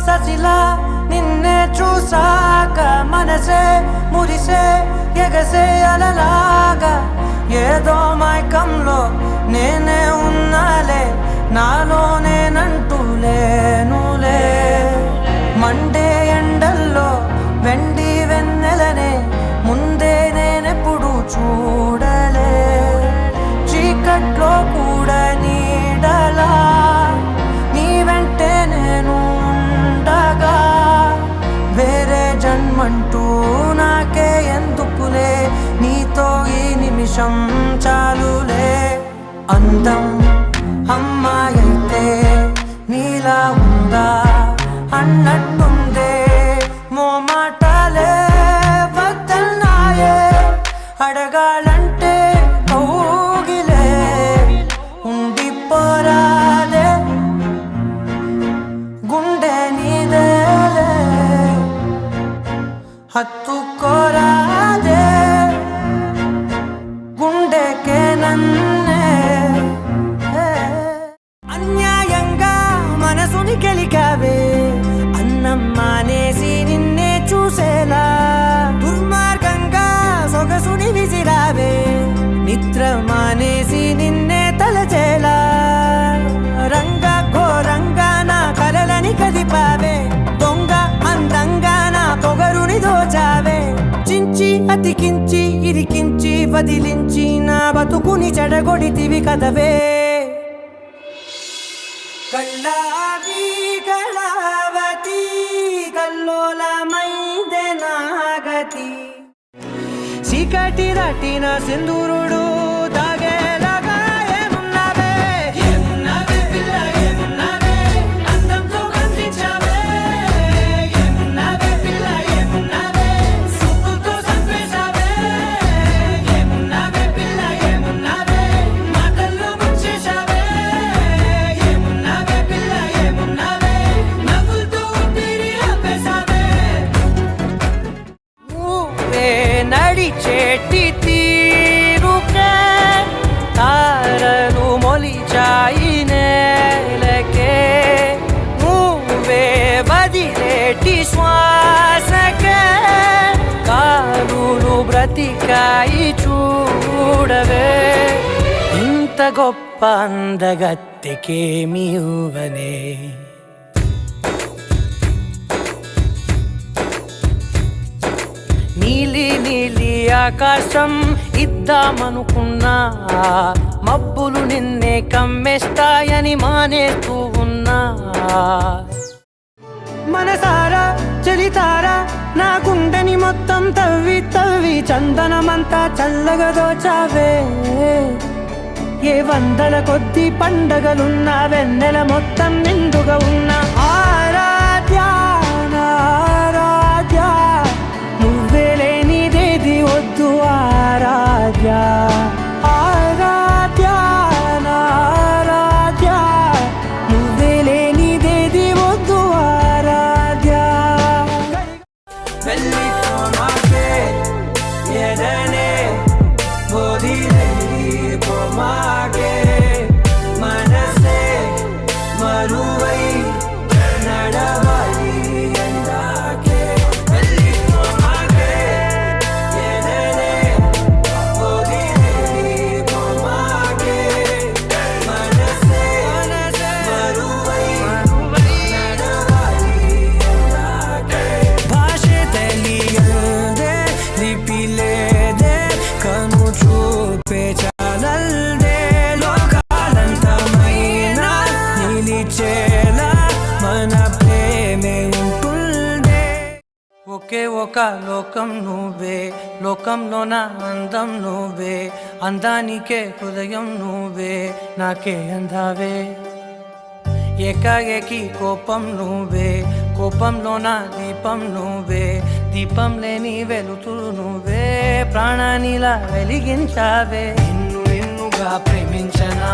ససిలా నిన్నే చూసాక మనసే మురిసే ఎగసే అలలాగా ఏదో మైకంలో నేనే ఉన్నాలే నాలోనేనంటూ లేనులే మండే ఎండల్లో వెండి వెన్నెలనే ముందే నేనెప్పుడు చూడలే చీకట్లో కూడా నీడలా నీ వెంటే నేను ఉండగా వేరే జన్మంటూ నాకే ఎందుకులే నీతో ఈ నిమిషం చాలులే అందం అమ్మాయైతే నీలా ఉందా అన్నట్టుందే మోమాటాలే వద్దన్నాయే అడగాలంటే కౌగిలే ఉండిపోరాదే గుండె నీదేలే హత్తుకోరాదే గుండెకే నన్నే అన్యాయంగా మనసుని గెలికావే అన్నం మానేసి నిన్నే చూసేలా దుర్మార్గంగా సొగసుని విసిరావే నిద్ర మానేసి నిన్నే తలచేలా రంగా ఘోరంగా నా కలలని కదిపావే దొంగ అందంగా నా పొగరుని దోచావే చించి అతికించి ఇరికించి వదిలించి నా బతుకుని చెడగొడితివి కదవే కళ్ళావి కళావతి కల్లోలమైందే నాగతి చీకటి దాటిన సింధూరుడు తాగేలాగా ఏమున్నావే ఏమున్నావే పిల్ల ఏమున్నావే అందంతో కనిపించావే ఏమున్నావే పిల్ల ఏమున్నావే సూపుతో చంపేశావే ఏమున్నావే పిల్ల ఏమున్నావే మాటల్లో ముంచేశావే ఏమున్నావే పిల్ల ఏమున్నావే నవ్వులతో ఊపిరి ఆపేశావే నువ్వే నడిచేటి తీరుకే తారలు మొలిచాయి నేలకే నువ్వే వదిలేటి శ్వాసకే కారులు బ్రతికాయి చూడవే ఇంత గొప్ప అందగత్తెకేమి ఇవ్వనే నీలి నీలి ఆకాశం ఇద్దామనుకున్నా మబ్బులు నిన్నే కమ్మేస్తాయని మానేస్తూ ఉన్నా మనసారా చలితారా నా గుండెని మొత్తం తవ్వి తవ్వి చందనమంతా చల్లగా దోచావే ఏ వందల కొద్ది పండగలున్నా వెన్నెల మొత్తం నిండుగా ఉన్న ఆరాధ్య ఆరాధ్య నువ్వే లేనిదేది వద్దు ఆరాధ్య ఆరాధ్య ఆరాధ్య నువ్వే లేనిదేది వద్దు ఆరాధ్య వెళ్ళిపోమాకే ఎదనే వదిలిపోమాకే మనసే మరువై నడవాలి ఎందాకే వెళ్ళిపోమాకే ఎదనే వదిలిపోమాకే మనసే మరువై నడవాలి ఎందాకే భాషೆ తెలియదే లిపిలేదే కను చూపే చాలల్దే లోకాలంతమైన నిలిచేలా మన ప్రేమే ఉంటుందే ఒకే ఒక లోకం నువ్వే లోకంలో నా అందం నువ్వే అందానికే హృదయం నువ్వే నాకే అందావే ఏకాఏకి కోపం నువ్వే కోపంలో నా దీపం నువ్వే దీపం లేని వెలుతురు నువ్వే ప్రాణానిలా వెలిగించావే నిన్నుగా ప్రేమించనా